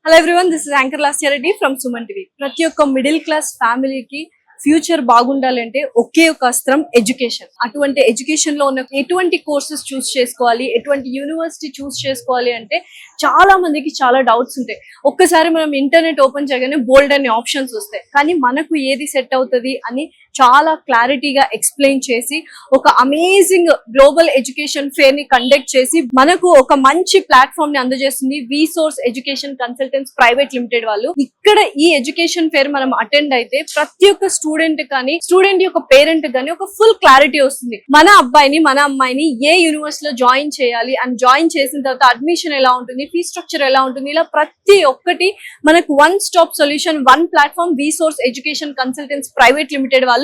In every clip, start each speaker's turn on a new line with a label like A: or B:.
A: Hello everyone, this is Anchor Lasya Reddy from Suman TV. ప్రతి ఒక్క middle class ఫ్యామిలీకి future బాగుండాలంటే ఒకే ఒక అస్త్రం ఎడ్యుకేషన్. అటువంటి ఎడ్యుకేషన్ లో ఉన్న ఎటువంటి కోర్సెస్ చూస్ చేసుకోవాలి, ఎటువంటి యూనివర్సిటీ చూస్ చేసుకోవాలి అంటే చాలా మందికి చాలా డౌట్స్ ఉంటాయి. ఒక్కసారి మనం ఇంటర్నెట్ ఓపెన్ చేయగానే బోల్డ్ అనే ఆప్షన్స్ వస్తాయి, కానీ మనకు ఏది సెట్ అవుతుంది అని చాలా క్లారిటీగా ఎక్స్ప్లెయిన్ చేసి ఒక అమేజింగ్ గ్లోబల్ ఎడ్యుకేషన్ ఫేర్ ని కండక్ట్ చేసి మనకు ఒక మంచి ప్లాట్ఫామ్ ని అందజేస్తుంది విసోర్స్ ఎడ్యుకేషన్ కన్సల్టెంట్స్ ప్రైవేట్ లిమిటెడ్ వాళ్ళు. ఇక్కడ ఈ ఎడ్యుకేషన్ ఫేర్ మనం అటెండ్ అయితే ప్రతి ఒక్క స్టూడెంట్ కానీ స్టూడెంట్ యొక్క పేరెంట్ కానీ ఒక ఫుల్ క్లారిటీ వస్తుంది. మన అబ్బాయిని మన అమ్మాయిని ఏ యూనివర్సిటీలో జాయిన్ చేయాలి అండ్ జాయిన్ చేసిన తర్వాత అడ్మిషన్ ఎలా ఉంటుంది, ఫీ స్ట్రక్చర్ ఎలా ఉంటుంది, ఇలా ప్రతి ఒక్కటి మనకు one stop solution, one platform Vsource education consultants private limited వాళ్ళు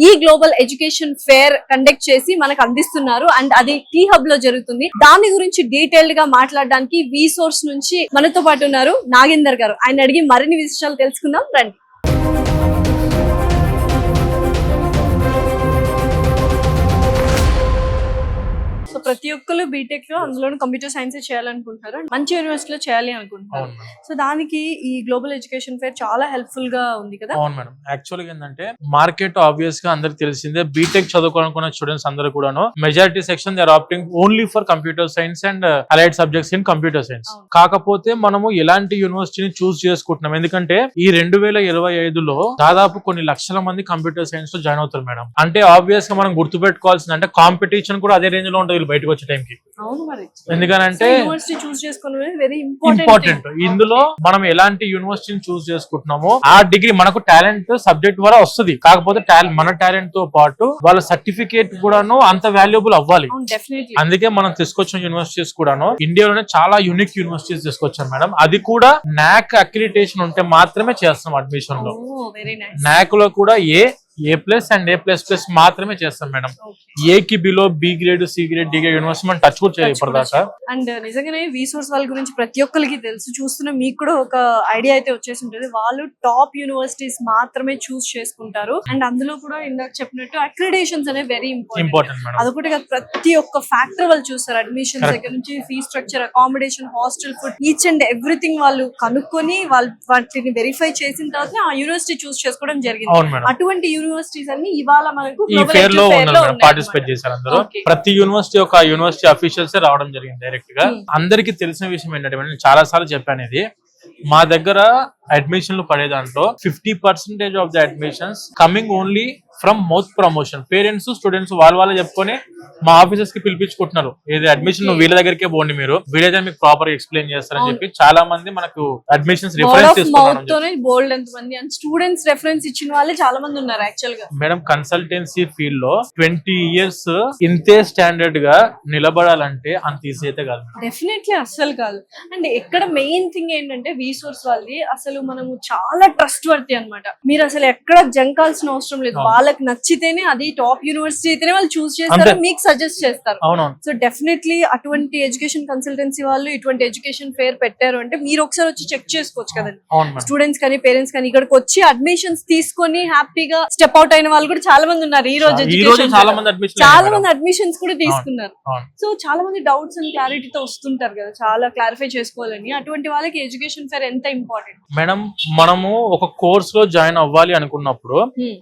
A: ఈ గ్లోబల్ ఎడ్యుకేషన్ ఫేర్ కండక్ట్ చేసి మనకు అందిస్తున్నారు. అండ్ అది టీ హబ్ లో జరుగుతుంది. దాని గురించి డీటెయిల్డ్ గా మాట్లాడడానికి విసోర్స్ నుంచి మనతో పాటు ఉన్నారు నాగేందర్ గారు. ఆయన అడిగి మరిన్ని విషయాలు తెలుసుకుందాం రండి. సో ప్రతి ఒక్కరు బీటెక్ లో అందులో కంప్యూటర్ సైన్స్ చేయాలనుకుంటున్నారు, మంచి యూనివర్సిటీలో చేయాలి అనుకుంటున్నారు. సో దానికి ఈ గ్లోబల్ ఎడ్యుకేషన్ ఫేర్ చాలా హెల్ప్ఫుల్ గా ఉంది కదా.
B: అవును మేడం. యాక్చువల్గా ఏంటంటే మార్కెట్ ఆబ్వియస్ గా అందరికి తెలిసిందే, బీటెక్ చదువుకోవాలనుకున్న స్టూడెంట్స్ అందరూ కూడాను majority section they are opting only for computer science and allied subjects in computer science. కాకపోతే మనము ఎలాంటి యూనివర్సిటీని చూస్ చేసుకుంటున్నాం, ఎందుకంటే ఈ 2025లో దాదాపు కొన్ని లక్షల మంది కంప్యూటర్ సైన్స్ లో జాయిన్ అవుతారు మేడం. అంటే ఆబ్వియస్ గా మనం గుర్తుపెట్టుకోవాల్సింది అంటే కాంపిటీషన్ కూడా అదే రేంజ్ లో ఉంటుంది బయటకు వచ్చే టైంకి. ఎందుకనంటే ఇంపార్టెంట్ ఇందులో మనం ఎలాంటి యూనివర్సిటీని చూస్ చేసుకుంటున్నామో ఆ డిగ్రీ మనకు టాలెంట్ సబ్జెక్ట్ ద్వారా వస్తుంది. కాకపోతే మన టాలెంట్ తో పాటు వాళ్ళ సర్టిఫికేట్ కూడాను అంత వాల్యుబుల్ అవ్వాలి. అందుకే మనం తీసుకొచ్చిన యూనివర్సిటీస్ కూడాను ఇండియాలోనే చాలా యూనిక్ యూనివర్సిటీస్ తీసుకొచ్చాం మేడం. అది కూడా నాక్ అక్రిడిటేషన్ ఉంటే మాత్రమే చేస్తాం అడ్మిషన్ లో. నాక్ లో కూడా A+ అండ్ A++ మాత్రమే చేస్తాం మేడం. ఏకి below B grade, C grade, D grade university మనం టచ్ కూడా చేయాలి ఇప్పటిదాకా.
A: అండ్ నిజంగానే విసోర్స్ వాళ్ళ గురించి ప్రతి ఒక్కరికి తెలుసు, చూస్తున్న మీకు కూడా ఒక ఐడియా అయితే వచ్చేసి ఉంటుంది. వాళ్ళు టాప్ యూనివర్సిటీస్ మాత్రమే చూస్ చేసుకుంటారు. అండ్ అందులో కూడా ఇందాక చెప్పినట్టు అక్రిడేషన్స్ అనేవి వెరీ ఇంపార్టెంట్ మేడం. అదొకటి ప్రతి ఒక్క ఫ్యాక్టర్ వాళ్ళు చూస్తారు. అడ్మిషన్ దగ్గర నుంచి fee structure, accommodation, hostel food, each and everything వాళ్ళు కనుక్కొని వాళ్ళు వాటిని వెరిఫై చేసిన తర్వాత ఆ యూనివర్సిటీ చూస్ చేసుకోవడం జరిగింది. అటువంటి యూనివర్సిటీస్ అన్ని ఇవాళ మనకు
B: ఈ ఫేర్ లో పార్టిసిపేట్ చేశారు అందరూ. ప్రతి యూనివర్సిటీ ఒక యూనివర్సిటీ అఫీషియల్స్ రావడం జరిగింది డైరెక్ట్ గా. అందరికి తెలిసిన విషయం ఏంటంటే నేను చాలా సార్లు చెప్పాను, ఇది మా దగ్గర అడ్మిషన్లు పడే దాంట్లో 50% of the admissions coming only from mouth promotion. Parents students వాళ్ళే చెప్పుకొని మా ఆఫీసర్స్ కి పిలిపించుకుంటున్నారు, ఏది అడ్మిషన్ వీళ్ళ దగ్గరికే పోండి, మీరు వీళ్ళైతే మీకు ప్రాపర్ ఎక్స్ప్లెయిన్ చేస్తారని చెప్పి చాలా మంది మనకు అడ్మిషన్స్ రిఫరెన్స్
A: స్టూడెంట్స్ రెఫరెన్స్ ఇచ్చిన వాళ్ళే చాలా మంది ఉన్నారు. యాక్చువల్ గా మేడం
B: కన్సల్టెన్సీ ఫీల్డ్ లో 20 years ఇంతే స్టాండర్డ్ గా నిలబడాలంటే అంత ఈజీ అయితే కాదు.
A: డెఫినెట్లీ అస్సలు కాదు. అండ్ ఇక్కడ మెయిన్ థింగ్ ఏంటంటే విసోర్స్ వాళ్ళది అసలు మనము చాలా ట్రస్ట్ వర్తి అనమాట. మీరు అసలు ఎక్కడ జంకాల్సిన అవసరం లేదు. వాళ్ళకి నచ్చితేనే అది టాప్ యూనివర్సిటీ అయితేనే వాళ్ళు చూస్ చేస్తారు, మీకు సజెస్ట్ చేస్తారు. సో డెఫినెట్లీ అటువంటి ఎడ్యుకేషన్ కన్సల్టెన్సీ వాళ్ళు ఇటువంటి ఎడ్యుకేషన్ ఫేర్ పెట్టారు అంటే మీరు ఒకసారి వచ్చి చెక్ చేసుకోవచ్చు కదండి. స్టూడెంట్స్ కానీ పేరెంట్స్ కానీ ఇక్కడికి వచ్చి అడ్మిషన్స్ తీసుకొని హ్యాపీగా స్టెప్ అవుట్ అయిన వాళ్ళు కూడా చాలా మంది ఉన్నారు. ఈ రోజు చాలా మంది అడ్మిషన్స్ కూడా తీసుకున్నారు. సో చాలా మంది డౌట్స్ అండ్ క్లారిటీతో వస్తుంటారు కదా, చాలా క్లారిఫై చేసుకోవాలని. అటువంటి వాళ్ళకి ఎడ్యుకేషన్ ఫేర్ ఎంత ఇంపార్టెంట్
B: మేడం. మనము ఒక కోర్స్ లో జాయిన్ అవ్వాలి అనుకున్నప్పుడు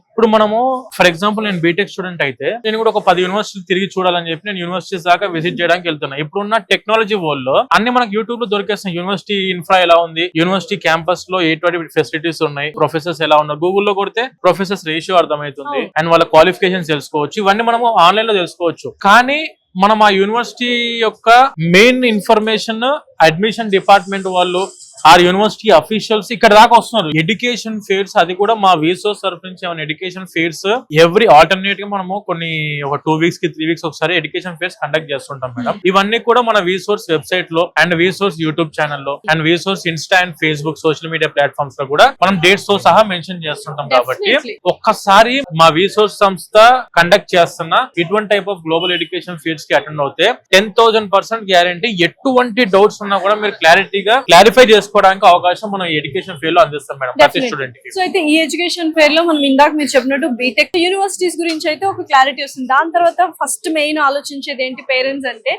B: ఇప్పుడు మనము ఫర్ ఎగ్జాంపుల్ నేను బీటెక్ స్టూడెంట్ అయితే నేను కూడా ఒక 10 యూనివర్సిటీ తిరిగి చూడాలని చెప్పి నేను యూనివర్సిటీస్ దాకా విజిట్ చేయడానికి వెళ్తున్నా. ఇప్పుడున్న టెక్నాలజీ వరల్డ్ లో అన్ని మనకు యూట్యూబ్ లో దొరికేస్తున్నాయి. యూనివర్సిటీ ఇన్ఫ్రా ఎలా ఉంది, యూనివర్సిటీ క్యాంపస్ లో ఎటువంటి ఫెసిలిటీస్ ఉన్నాయి, ప్రొఫెసర్స్ ఎలా ఉన్నారు, గూగుల్లో కొడితే ప్రొఫెసర్స్ రేషియో అర్థమవుతుంది అండ్ వాళ్ళ క్వాలిఫికేషన్స్ తెలుసుకోవచ్చు. ఇవన్నీ మనము ఆన్లైన్ లో తెలుసుకోవచ్చు. కానీ మనం ఆ యూనివర్సిటీ యొక్క మెయిన్ ఇన్ఫర్మేషన్ అడ్మిషన్ డిపార్ట్మెంట్ వాళ్ళు ఆ యూనివర్సిటీ అఫీషియల్స్ ఇక్కడ దాకా వస్తున్నారు. ఎడ్యుకేషన్ ఫేర్స్ అది కూడా మా విసోర్స్ తరఫు నుంచి ఏమైనా ఎడ్యుకేషన్ ఫేర్స్ ఎవ్రీ ఆల్టర్నేట్ గా మనము కొన్ని ఒక 2 weeks కి 3 weeks ఒకసారి ఎడ్యుకేషన్ ఫేర్స్ కండక్ట్ చేస్తుంటాం మేడం. ఇవన్నీ కూడా మన విసోర్స్ వెబ్సైట్ లో అండ్ విసోర్స్ యూట్యూబ్ ఛానల్ లో and Vsource Insta and Facebook social media platforms లో కూడా మనం డేట్స్ తో సహా మెన్షన్ చేస్తుంటాం. కాబట్టి ఒక్కసారి మా విసోర్స్ సంస్థ కండక్ట్ చేస్తున్న ఇటువంటి type of global education fares కి అటెండ్ అవుతే 10,000% గ్యారంటీ. ఎటువంటి డౌట్స్ ఉన్నా కూడా మీరు క్లారిఫై చేసుకోవచ్చు. చేసుకోవడానికి అవకాశం మనం ఎడ్యుకేషన్ ఫీల్డ్ లో అందిస్తాం మేడం ప్రతి స్టూడెంట్ కి.
A: సో అయితే ఈ ఎడ్యుకేషన్ ఫేర్ లో మనం ఇందాక మీరు చెప్పినట్టు బీటెక్ యూనివర్సిటీస్ గురించి అయితే ఒక క్లారిటీ వస్తుంది. దాని తర్వాత ఫస్ట్ మెయిన్ ఆలోచించేది ఏంటి పేరెంట్స్ అంటే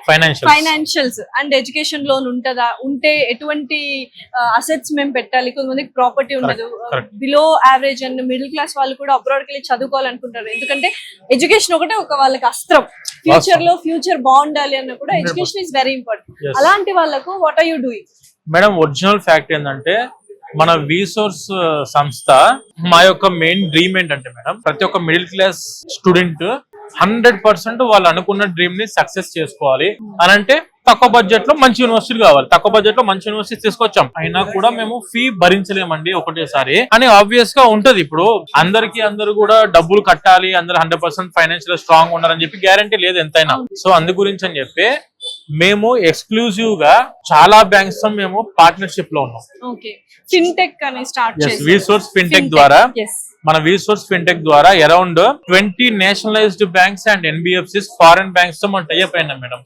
A: ఫైనాన్షియల్స్ అండ్ ఎడ్యుకేషన్ లోన్ ఉంటుందా, ఉంటే ఎటువంటి అసెట్స్ మేము పెట్టాలి. కొంతమందికి ప్రాపర్టీ ఉండదు, below average and middle class వాళ్ళు కూడా అబ్రాడ్ కి వెళ్ళి చదువుకోవాలనుకుంటారు. ఎందుకంటే ఎడ్యుకేషన్ ఒకటే ఒక వాళ్ళకి అస్త్రం. ఫ్యూచర్ బాగుండాలి అన్న కూడా ఎడ్యుకేషన్ ఇస్ వెరీ ఇంపార్టెంట్. అలాంటి వాళ్ళకు what are you doing?
B: Madam original fact ఏంటంటే మన విసోర్స్ సంస్థ మా యొక్క మెయిన్ డ్రీమ్ ఏంటంటే మేడం ప్రతి ఒక్క మిడిల్ క్లాస్ స్టూడెంట్ 100% వాళ్ళు అనుకున్న డ్రీమ్ ని సక్సెస్ చేసుకోవాలి అని అంటే తక్కువ బడ్జెట్ లో మంచి యూనివర్సిటీ కావాలి. తక్కువ బడ్జెట్ లో మంచి యూనివర్సిటీ తీసుకొచ్చాం, అయినా కూడా మేము ఫీ భరించలేమండి ఒకటేసారి అని ఆబ్వియస్ గా ఉంటది. ఇప్పుడు అందరూ కూడా డబ్బులు కట్టాలి, అందరు 100% ఫైనాన్షియల్ స్ట్రాంగ్ ఉండాలని చెప్పి గ్యారంటీ లేదు ఎంతైనా. సో అందు గురించి అని చెప్పి మేము ఎక్స్క్లూజివ్ గా చాలా బ్యాంక్స్ తో మేము పార్ట్నర్షిప్ లో ఉన్నాం.
A: ఫిన్టెక్ అని స్టార్ట్ చేసి
B: విసోర్స్ ఫిన్టెక్ ద్వారా మన విసోర్స్ ఫిన్టెక్ ద్వారా around 20 nationalised banks and NBFCs foreign banks తో మనం టైఅప్ అయినాం మేడం.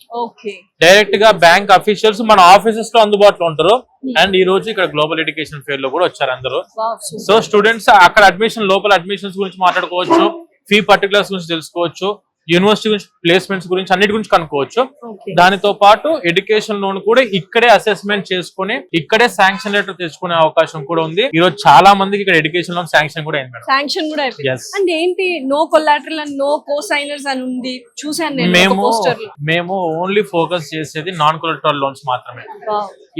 B: డైరెక్ట్ గా బ్యాంక్ అఫీషియల్స్ మన ఆఫీసెస్ లో అందుబాటులో ఉంటారు. అండ్ ఈ రోజు ఇక్కడ గ్లోబల్ ఎడ్యుకేషన్ ఫేర్ లో కూడా వచ్చారు అందరూ. సో స్టూడెంట్స్ అక్కడ అడ్మిషన్ లోపల అడ్మిషన్స్ గురించి మాట్లాడుకోవచ్చు, ఫీ పర్టికులర్స్ గురించి తెలుసుకోవచ్చు, యూనివర్సిటీ గురించి ప్లేస్మెంట్స్ గురించి అన్నిటి గురించి కనుక్కోవచ్చు. దానితో పాటు ఎడ్యుకేషన్ లోన్ కూడా ఇక్కడే అసెస్మెంట్ చేసుకుని ఇక్కడే శాంక్షన్ లెటర్ తెచ్చుకునే అవకాశం కూడా ఉంది. ఈ రోజు చాలా మందికి ఇక్కడ ఎడ్యుకేషన్ లోన్ శాంక్షన్ కూడా అయింది.
A: శాంక్షన్ కూడా అయిపోయింది. అంటే ఏంటి నో కొలాటరల్ అండ్ నో కోసైనర్స్ అని ఉంది, చూసాను నేను.
B: మేము ఓన్లీ ఫోకస్ చేసేది నాన్ కొలాటరల్ లోన్స్ మాత్రమే.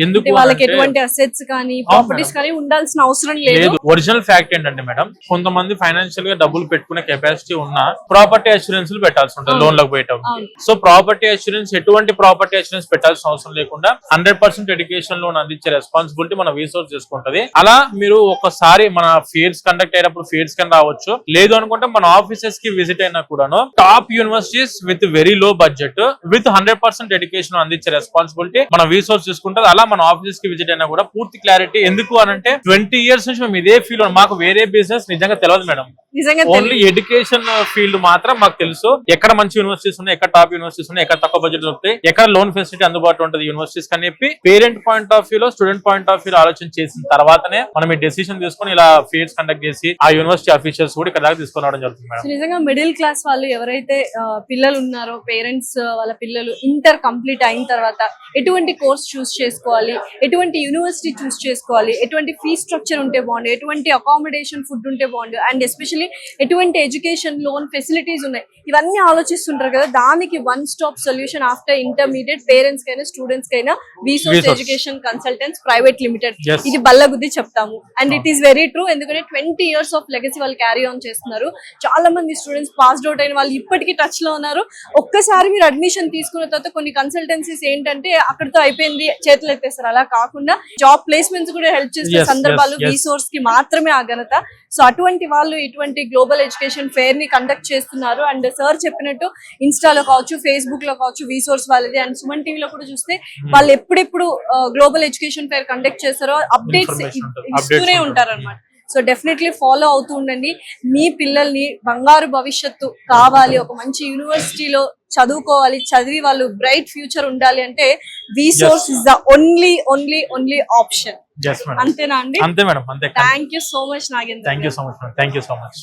A: ఎందుకు వాళ్ళకి ఎటువంటి అసెట్స్ కానీ ప్రాపర్టీస్ కానీ ఉండాల్సిన అవసరం లేదు.
B: ఒరిజినల్ ఫ్యాక్ట్ ఏంటంటే మేడం కొంతమంది ఫైనాన్షియల్ గా డబ్బులు పెట్టుకునే కెపాసిటీ ఉన్న ప్రాపర్టీ అష్యూరెన్స్ పెట్టాల్సి ఉంటుంది లోన్ లకు పోయేటప్పుడు. సో ప్రాపర్టీ అష్యూరెన్స్ ఎటువంటి ప్రాపర్టీ అష్యూరెన్స్ పెట్టాల్సిన అవసరం లేకుండా 100% ఎడ్యుకేషన్ లోన్ అందించే రెస్పాన్సిబిలిటీ మన విసోర్స్ చేసుకుంటది. అలా మీరు ఒకసారి మన ఫేర్స్ కండక్ట్ అయినప్పుడు ఫేర్స్ కి రావచ్చు, లేదు అనుకుంటే మన ఆఫీసెస్ కి విజిట్ అయినా కూడాను top universities with very low budget with 100% education అందించే రెస్పాన్సిబిలిటీ మన విసోర్స్ చేసుకుంటారు. అలా మన ఆఫీసెస్ కి విజిట్ అయినా కూడా పూర్తి క్లారిటీ. ఎందుకు అనంటే 20 years నుంచి మేము ఇదే ఫీల్డ్, మాకు వేరే బిజినెస్ నిజంగా తెలియదు మేడం. ఓన్లీ ఎడ్యుకేషన్ ఫీల్డ్ మాత్రం మాకు తెలుసు. ఎక్కడ మంచి యూనివర్సిటీస్ ఉన్నాయి, ఎక్కడ టాప్ యూనివర్సిటీస్ ఉన్నాయి, ఎక్కడ తక్కువ బడ్జెట్ దొరుకుతాయి, ఎక్కడ లోన్ ఫెసిలిటీ అందుబాటులో ఉంటుంది యూనివర్సిటీస్ అని చెప్పి పేరెంట్ పాయింట్ ఆఫ్ వ్యూ లో స్టూడెంట్ పాయింట్ ఆఫ్ వ్యూ లో ఆలోచన చేసిన తర్వాతనే మనం ఈ డెసిషన్ తీసుకుని ఇలా ఫేర్స్ కండక్ట్ చేసి ఆ యూనివర్సిటీ ఆఫీషియల్స్ కూడా ఇక్కడ దాకా తీసుకుని రావడం జరుగుతుంది మేడం.
A: నిజంగా మిడిల్ క్లాస్ వాళ్ళు ఎవరైతే పిల్లలు ఉన్నారో, పేరెంట్స్ వాళ్ళ పిల్లలు ఇంటర్ కంప్లీట్ అయిన తర్వాత ఎటువంటి కోర్స్ చూస్ చేసుకోవాలి, ఎటువంటి యూనివర్సిటీ చూస్ చేసుకోవాలి, ఎటువంటి ఫీ స్ట్రక్చర్ ఉంటే బాగుండు, ఎటువంటి అకామిడేషన్ ఫుడ్ ఉంటే బాగుండు, అండ్ ఎస్పెషల్లీ ఎటువంటి ఎడ్యుకేషన్ లోన్ ఫెసిలిటీస్ ఉన్నాయి, ఇవన్నీ ఆలోచిస్తుంటారు కదా. దానికి one stop solution after intermediate parents కైనా స్టూడెంట్స్ కైనా విసోర్స్ ఎడ్యుకేషన్ కన్సల్టెంట్స్ ప్రైవేట్ లిమిటెడ్. ఇది బల్లగుద్ది చెప్తాము and it is very true. ఎందుకంటే 20 years ఆఫ్ లెగసీ వాళ్ళు క్యారీ ఆన్ చేస్తున్నారు. చాలా మంది స్టూడెంట్స్ పాస్డ్ అవుట్ అయిన వాళ్ళు ఇప్పటికీ టచ్ లో ఉన్నారు. ఒక్కసారి మీరు అడ్మిషన్ తీసుకున్న తర్వాత కొన్ని కన్సల్టెన్సీస్ ఏంటంటే అక్కడితో అయిపోయింది చేతులు ఎత్తేస్తారు. అలా కాకుండా జాబ్ ప్లేస్మెంట్స్ కూడా హెల్ప్ చేసే సందర్భాలు విసోర్స్ కి మాత్రమే ఆ ఘనత. సో అటువంటి వాళ్ళు ఇటువంటి గ్లోబల్ ఎడ్యుకేషన్ ఫేర్ ని కండక్ట్ చేస్తున్నారు. అండ్ సార్ చెప్పినట్టు ఇన్స్టాలో కావచ్చు, ఫేస్బుక్ లో కావచ్చు విసోర్స్ వాళ్ళది, అండ్ సుమన్ టీవీలో కూడా చూస్తే వాళ్ళు ఎప్పుడెప్పుడు గ్లోబల్ ఎడ్యుకేషన్ ఫేర్ కండక్ట్ చేస్తారో అప్డేట్స్ ఇస్తూనే ఉంటారు అనమాట. సో డెఫినెట్లీ ఫాలో అవుతూ ఉండండి. మీ పిల్లల్ని బంగారు భవిష్యత్తు కావాలి, ఒక మంచి యూనివర్సిటీలో చదువుకోవాలి, చదివి వాళ్ళు బ్రైట్ ఫ్యూచర్ ఉండాలి అంటే విసోర్స్ ఇస్ ద ఓన్లీ ఆప్షన్. అంతేనా అండి?
B: అంతే madam.
A: Thank you so much Nagendra.
B: Thank you so much.